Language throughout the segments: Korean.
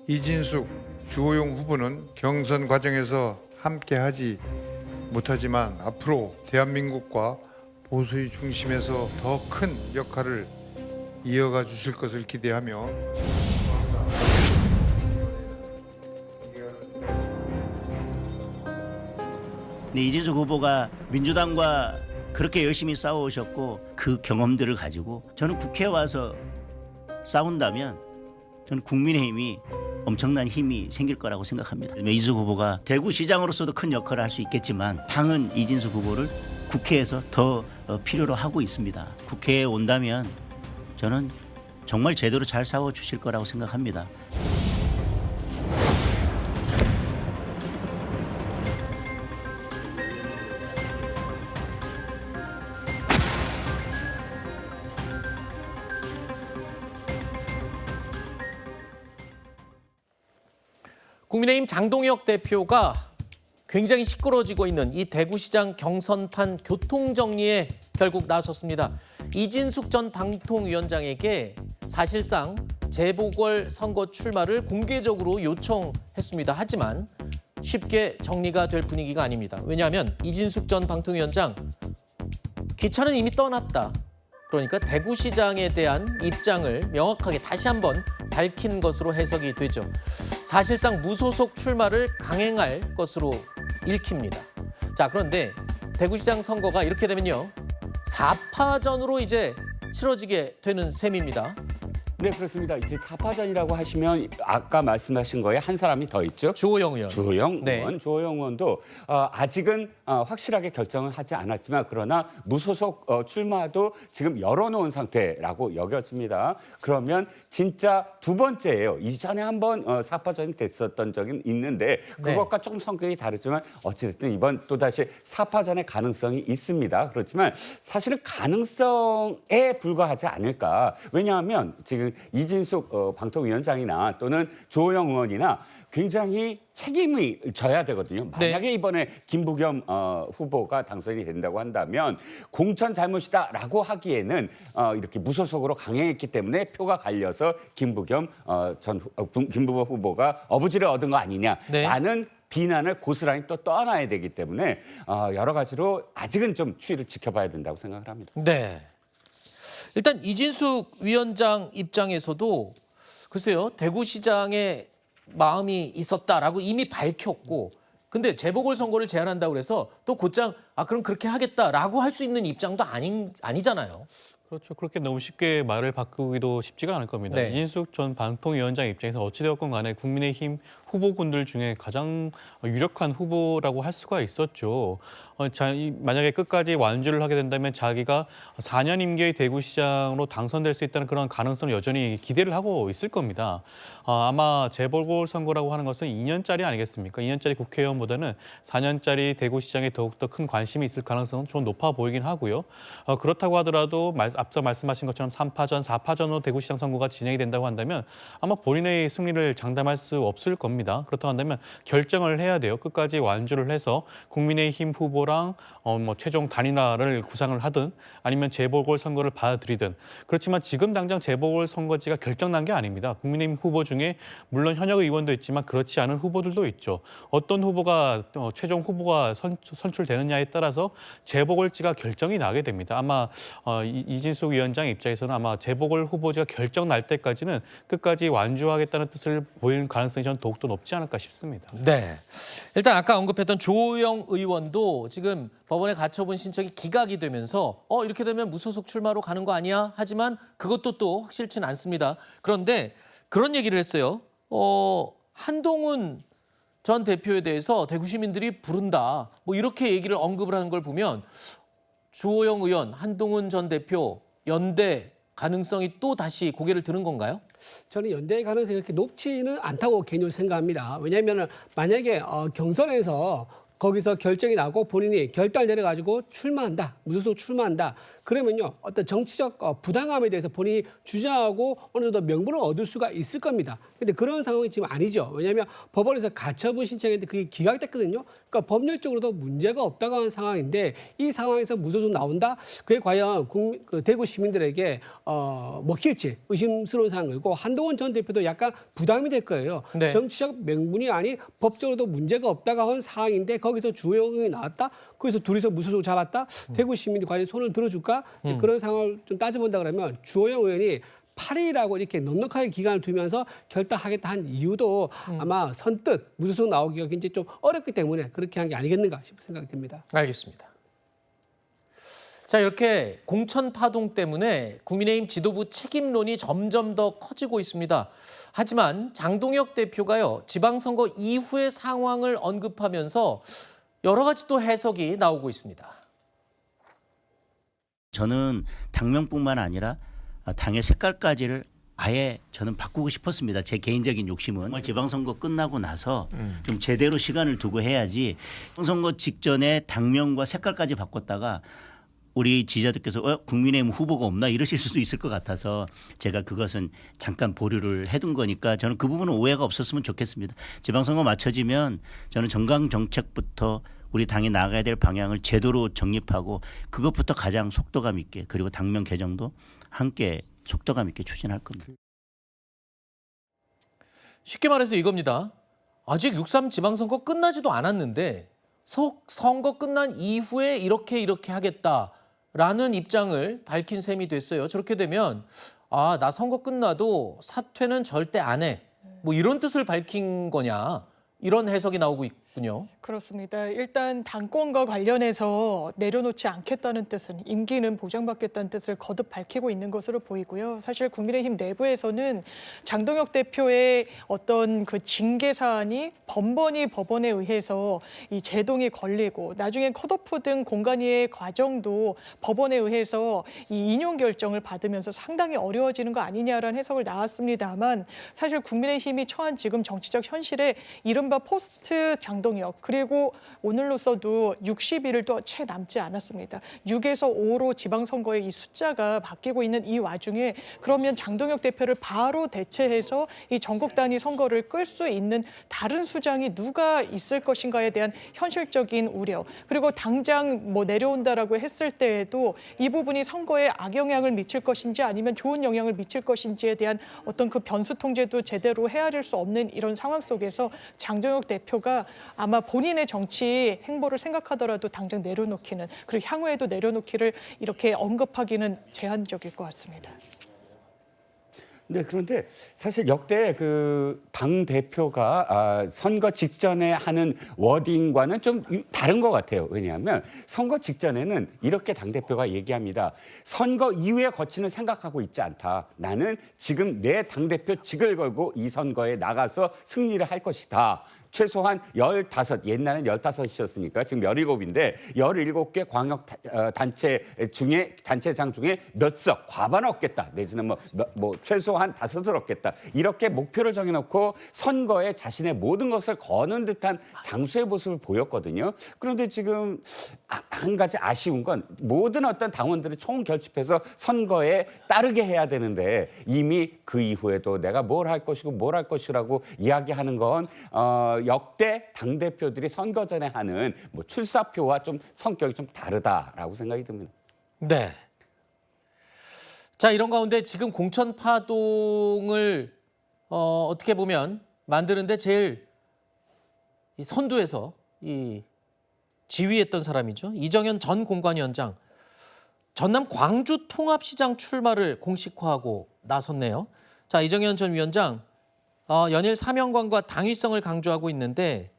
이진숙, 주호영 후보는 경선 과정에서 함께하지 못하지만 앞으로 대한민국과 보수의 중심에서 더 큰 역할을 이어가 주실 것을 기대하며 네, 이진숙 후보가 민주당과 그렇게 열심히 싸워오셨고 그 경험들을 가지고 저는 국회에 와서 싸운다면 저는 국민의힘이 엄청난 힘이 생길 거라고 생각합니다. 이진숙 후보가 대구시장으로서도 큰 역할을 할 수 있겠지만 당은 이진숙 후보를 국회에서 더 필요로 하고 있습니다. 국회에 온다면 저는 정말 제대로 잘 싸워주실 거라고 생각합니다. 국민의힘 장동혁 대표가 굉장히 시끄러워지고 있는 이 대구시장 경선판 교통정리에 결국 나섰습니다. 이진숙 전 방통위원장에게 사실상 재보궐선거 출마를 공개적으로 요청했습니다. 하지만 쉽게 정리가 될 분위기가 아닙니다. 왜냐하면 이진숙 전 방통위원장 기차는 이미 떠났다. 그러니까 대구시장에 대한 입장을 명확하게 다시 한번 밝힌 것으로 해석이 되죠. 사실상 무소속 출마를 강행할 것으로 읽힙니다. 자, 그런데 대구시장 선거가 이렇게 되면요. 4파전으로 이제 치러지게 되는 셈입니다. 네, 그렇습니다. 이제 4파전이라고 하시면 아까 말씀하신 거에 한 사람이 더 있죠. 주호영 의원. 주호영 네. 의원. 주호영 의원도 아직은 확실하게 결정을 하지 않았지만 그러나 무소속 출마도 지금 열어놓은 상태라고 여겨집니다. 그러면 진짜 두 번째예요. 이전에 한번 4파전이 됐었던 적이 있는데 그것과 조금 성격이 다르지만 어찌됐든 이번 또다시 4파전의 가능성이 있습니다. 그렇지만 사실은 가능성에 불과하지 않을까. 왜냐하면 지금 이진숙 방통위원장이나 또는 주호영 의원이나 굉장히 책임이 져야 되거든요. 만약에 이번에 김부겸 후보가 당선이 된다고 한다면 공천 잘못이다라고 하기에는 이렇게 무소속으로 강행했기 때문에 표가 갈려서 김부겸 후보가 어부지를 얻은 거 아니냐라는 비난을 고스란히 또 떠안아야 되기 때문에 여러 가지로 아직은 좀 추이를 지켜봐야 된다고 생각을 합니다. 네. 일단 이진숙 위원장 입장에서도 글쎄요. 대구시장에 마음이 있었다라고 이미 밝혔고 근데 재보궐선거를 제안한다고 그래서 또 곧장 그럼 그렇게 하겠다라고 할 수 있는 입장도 아니잖아요. 그렇죠. 그렇게 너무 쉽게 말을 바꾸기도 쉽지가 않을 겁니다. 네. 이진숙 전 방통위원장 입장에서 어찌되었건 간에 국민의힘 후보군들 중에 가장 유력한 후보라고 할 수가 있었죠. 만약에 끝까지 완주를 하게 된다면 자기가 4년 임기의 대구시장으로 당선될 수 있다는 그런 가능성을 여전히 기대를 하고 있을 겁니다. 아마 재보궐선거라고 하는 것은 2년짜리 아니겠습니까? 2년짜리 국회의원보다는 4년짜리 대구시장에 더욱더 큰 관심이 있을 가능성은 좀 높아 보이긴 하고요. 그렇다고 하더라도 앞서 말씀하신 것처럼 3파전, 4파전으로 대구시장 선거가 진행이 된다고 한다면 아마 본인의 승리를 장담할 수 없을 겁니다. 그렇다고 한다면 결정을 해야 돼요. 끝까지 완주를 해서 국민의힘 후보랑 최종 단일화를 구상을 하든 아니면 재보궐선거를 받아들이든 그렇지만 지금 당장 재보궐선거지가 결정난 게 아닙니다. 국민의힘 후보 중에 물론 현역 의원도 있지만 그렇지 않은 후보들도 있죠. 어떤 후보가 최종 후보가 선출되느냐에 따라서 재보궐지가 결정이 나게 됩니다. 아마 이진숙 위원장 입장에서는 아마 재보궐 후보지가 결정 날 때까지는 끝까지 완주하겠다는 뜻을 보이는 가능성이 저는 더욱더 높지 않을까 싶습니다. 네. 일단 아까 언급했던 주호영 의원도 지금 법원에 가처분 신청이 기각이 되면서 이렇게 되면 무소속 출마로 가는 거 아니야? 하지만 그것도 또 확실치는 않습니다. 그런데 그런 얘기를 했어요. 한동훈 전 대표에 대해서 대구 시민들이 부른다. 뭐 이렇게 얘기를 언급을 하는 걸 보면 주호영 의원, 한동훈 전 대표 연대 가능성이 또 다시 고개를 드는 건가요? 저는 연대의 가능성이 그렇게 높지는 않다고 개인적으로 생각합니다. 왜냐하면 만약에 경선에서 거기서 결정이 나고 본인이 결단을 내려가지고 출마한다, 무소속 출마한다. 그러면요, 어떤 정치적 부당함에 대해서 본인이 주장하고 어느 정도 명분을 얻을 수가 있을 겁니다. 근데 그런 상황이 지금 아니죠. 왜냐하면 법원에서 가처분 신청했는데 그게 기각됐거든요. 그러니까 법률적으로도 문제가 없다고 하는 상황인데 이 상황에서 무소속 나온다? 그게 과연 그 대구 시민들에게 먹힐지 의심스러운 상황이고 한동훈 전 대표도 약간 부담이 될 거예요. 네. 정치적 명분이 아닌 법적으로도 문제가 없다고 하는 상황인데 거기서 주호영이 나왔다? 거기서 둘이서 무소속 잡았다? 대구 시민이 과연 손을 들어줄까? 이제 그런 상황을 좀 따져본다 그러면 주호영 의원이 8일이라고 이렇게 넉넉하게 기간을 두면서 결단하겠다 한 이유도 아마 선뜻 무소속 나오기가 굉장히 좀 어렵기 때문에 그렇게 한 게 아니겠는가 싶은 생각이 듭니다. 알겠습니다. 자, 이렇게 공천 파동 때문에 국민의힘 지도부 책임론이 점점 더 커지고 있습니다. 하지만 장동혁 대표가요, 지방선거 이후의 상황을 언급하면서 여러 가지 또 해석이 나오고 있습니다. 저는 당명뿐만 아니라 당의 색깔까지를 아예 저는 바꾸고 싶었습니다. 제 개인적인 욕심은 정말 지방선거 끝나고 나서 좀 제대로 시간을 두고 해야지 선거 직전에 당명과 색깔까지 바꿨다가 우리 지지자들께서 국민의힘 후보가 없나 이러실 수도 있을 것 같아서 제가 그것은 잠깐 보류를 해둔 거니까 저는 그 부분은 오해가 없었으면 좋겠습니다. 지방선거 맞춰지면 저는 정강정책부터 우리 당이 나가야 될 방향을 제도로 정립하고 그것부터 가장 속도감 있게 그리고 당명 개정도 함께 속도감 있게 추진할 겁니다. 쉽게 말해서 이겁니다. 아직 6.3 지방선거 끝나지도 않았는데 선거 끝난 이후에 이렇게 하겠다라는 입장을 밝힌 셈이 됐어요. 저렇게 되면 나 선거 끝나도 사퇴는 절대 안 해. 뭐 이런 뜻을 밝힌 거냐. 이런 해석이 나오고 있군요. 그렇습니다. 일단 당권과 관련해서 내려놓지 않겠다는 뜻은 임기는 보장받겠다는 뜻을 거듭 밝히고 있는 것으로 보이고요. 사실 국민의힘 내부에서는 장동혁 대표의 어떤 그 징계 사안이 번번이 법원에 의해서 이 제동이 걸리고 나중에 컷오프 등 공간이의 과정도 법원에 의해서 이 인용 결정을 받으면서 상당히 어려워지는 거 아니냐라는 해석을 나왔습니다만 사실 국민의힘이 처한 지금 정치적 현실에 이른바 포스트 장동혁 그리고 오늘로서도 60일도 채 남지 않았습니다. 6에서 5로 지방선거의 이 숫자가 바뀌고 있는 이 와중에 그러면 장동혁 대표를 바로 대체해서 이 전국 단위 선거를 끌 수 있는 다른 수장이 누가 있을 것인가에 대한 현실적인 우려 그리고 당장 뭐 내려온다라고 했을 때에도 이 부분이 선거에 악영향을 미칠 것인지 아니면 좋은 영향을 미칠 것인지에 대한 어떤 그 변수 통제도 제대로 헤아릴 수 없는 이런 상황 속에서 장동혁 대표가 아마 본인의 정치 행보를 생각하더라도 당장 내려놓기는 그리고 향후에도 내려놓기를 이렇게 언급하기는 제한적일 것 같습니다. 네, 그런데 사실 역대 그 당 대표가 선거 직전에 하는 워딩과는 좀 다른 것 같아요. 왜냐하면 선거 직전에는 이렇게 당 대표가 얘기합니다. 선거 이후에 거치는 생각하고 있지 않다. 나는 지금 내 당 대표직을 걸고 이 선거에 나가서 승리를 할 것이다. 최소한 15, 옛날엔 15이었으니까 지금 17인데 17개 광역 단체장 중에 몇 석 과반 얻겠다. 내지는 뭐 최소한 5을 얻겠다. 이렇게 목표를 정해놓고 선거에 자신의 모든 것을 거는 듯한 장수의 모습을 보였거든요. 그런데 지금 한 가지 아쉬운 건 모든 어떤 당원들을 총결집해서 선거에 따르게 해야 되는데 이미 그 이후에도 내가 뭘 할 것이고 뭘 할 것이라고 이야기하는 건 역대 당대표들이 선거 전에 하는 뭐 출사표와 좀 성격이 좀 다르다라고 생각이 듭니다. 네. 자, 이런 가운데 지금 공천 파동을 어떻게 보면 만드는데 제일 이 선두에서 이 지휘했던 사람이죠. 이정현 전 공관위원장 전남 광주 통합시장 출마를 공식화하고 나섰네요. 자, 이정현 전 위원장 연일 사명감과 당위성을 강조하고 있는데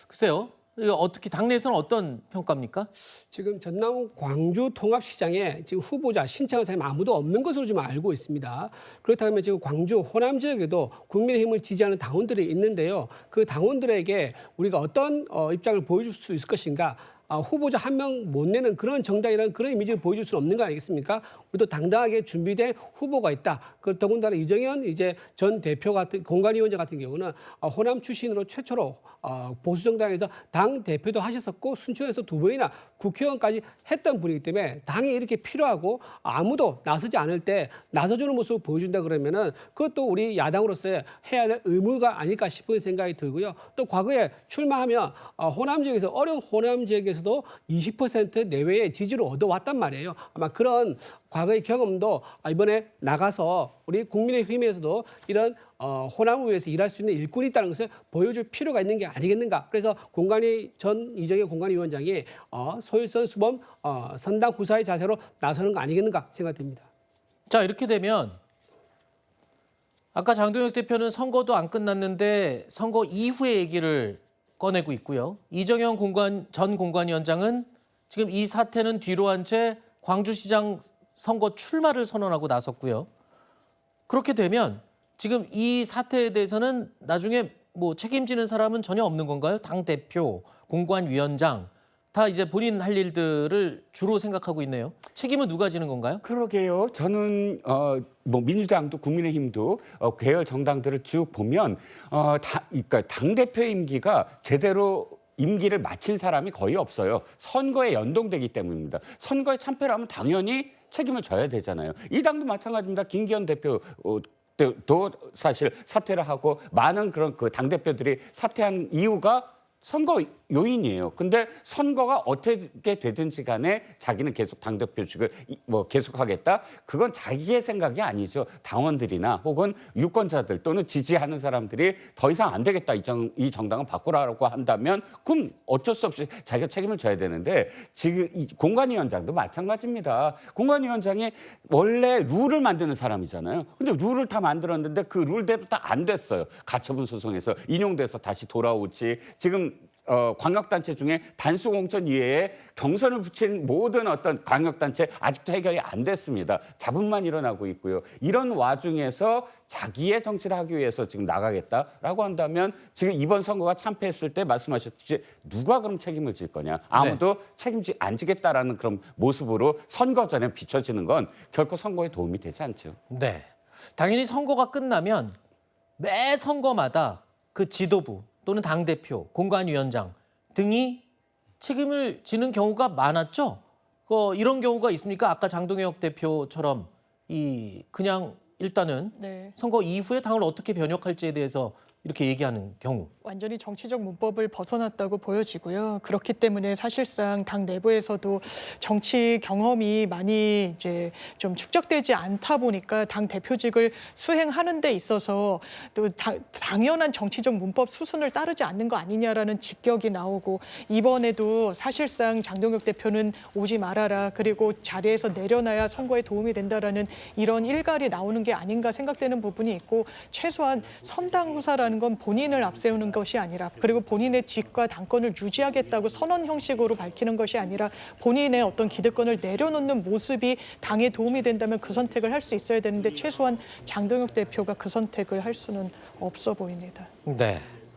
글쎄요. 이거 어떻게 당내에서는 어떤 평가입니까? 지금 전남 광주 통합시장에 지금 후보자 신청한 사람이 아무도 없는 것으로 지금 알고 있습니다. 그렇다면 지금 광주 호남 지역에도 국민의힘을 지지하는 당원들이 있는데요. 그 당원들에게 우리가 어떤 입장을 보여줄 수 있을 것인가? 후보자 한 명 못 내는 그런 정당이라는 그런 이미지를 보여줄 수는 없는 거 아니겠습니까? 우리도 당당하게 준비된 후보가 있다. 그 더군다나 이정현 이제 전 대표 같은 공관위원장 같은 경우는 호남 출신으로 최초로 보수 정당에서 당 대표도 하셨었고 순천에서 2번이나 국회의원까지 했던 분이기 때문에 당이 이렇게 필요하고 아무도 나서지 않을 때 나서주는 모습을 보여준다 그러면은 그것도 우리 야당으로서의 해야 될 의무가 아닐까 싶은 생각이 들고요. 또 과거에 출마하면 호남 지역에서 어려운 호남 지역에서도 20% 내외의 지지를 얻어왔단 말이에요. 아마 그런 과거의 경험도 이번에 나가서 우리 국민의힘에서도 이런 호남을 위해서 일할 수 있는 일꾼이 있다는 것을 보여줄 필요가 있는 게 아니겠는가. 그래서 전 이정현 공관위원장이 소일선 수범 선당 후사의 자세로 나서는 거 아니겠는가 생각됩니다. 자, 이렇게 되면 아까 장동혁 대표는 선거도 안 끝났는데 선거 이후의 얘기를 꺼내고 있고요. 이정현 전 공관위원장은 지금 이 사태는 뒤로 한 채 광주시장 선거 출마를 선언하고 나섰고요. 그렇게 되면 지금 이 사태에 대해서는 나중에 뭐 책임지는 사람은 전혀 없는 건가요? 당 대표, 공관위원장 다 이제 본인 할 일들을 주로 생각하고 있네요. 책임은 누가 지는 건가요? 그러게요. 저는 뭐 민주당도 국민의힘도 계열 정당들을 쭉 보면 그러니까 당 대표 임기가 제대로 임기를 마친 사람이 거의 없어요. 선거에 연동되기 때문입니다. 선거에 참패를 하면 당연히 책임을 져야 되잖아요. 이 당도 마찬가지입니다. 김기현 대표 도 사실 사퇴를 하고 많은 그런 그 당 대표들이 사퇴한 이유가 선거 요인이에요. 근데 선거가 어떻게 되든지 간에 자기는 계속 당대표직을 계속하겠다. 그건 자기의 생각이 아니죠. 당원들이나 혹은 유권자들 또는 지지하는 사람들이 더 이상 안 되겠다. 이 정당은 바꾸라고 한다면 그럼 어쩔 수 없이 자기가 책임을 져야 되는데 지금 이 공관위원장도 마찬가지입니다. 공관위원장이 원래 룰을 만드는 사람이잖아요. 근데 룰을 다 만들었는데 그 룰대로 다 안 됐어요. 가처분 소송에서 인용돼서 다시 돌아오지. 지금 광역단체 중에 단수공천 이외에 경선을 붙인 모든 어떤 광역단체 아직도 해결이 안 됐습니다. 잡음만 일어나고 있고요. 이런 와중에서 자기의 정치를 하기 위해서 지금 나가겠다라고 한다면 지금 이번 선거가 참패했을 때 말씀하셨듯이 누가 그럼 책임을 질 거냐. 아무도 책임지 안 지겠다라는 그런 모습으로 선거 전에 비춰지는 건 결코 선거에 도움이 되지 않죠. 네. 당연히 선거가 끝나면 매 선거마다 그 지도부 또는 당대표, 공관위원장 등이 책임을 지는 경우가 많았죠. 이런 경우가 있습니까? 아까 장동혁 대표처럼 그냥 일단은 네. 선거 이후에 당을 어떻게 변혁할지에 대해서 이렇게 얘기하는 경우. 완전히 정치적 문법을 벗어났다고 보여지고요. 그렇기 때문에 사실상 당 내부에서도 정치 경험이 많이 이제 좀 축적되지 않다 보니까 당 대표직을 수행하는 데 있어서 또 당연한 정치적 문법 수순을 따르지 않는 거 아니냐라는 직격이 나오고 이번에도 사실상 장동혁 대표는 오지 말아라 그리고 자리에서 내려놔야 선거에 도움이 된다라는 이런 일갈이 나오는 게 아닌가 생각되는 부분이 있고 최소한 선당 후사라는 건 본인을 앞세우는 것이 아니라 그리고 본인의 직과 당권을 유지하겠다고 선언 형식으로 밝히는 것이 아니라 본인의 어떤 기득권을 내려놓는 모습이 당에 도움이 된다면 그 선택을 할 수 있어야 되는데 최소한 장동혁 대표가 그 선택을 할 수는 없어 보입니다. 네.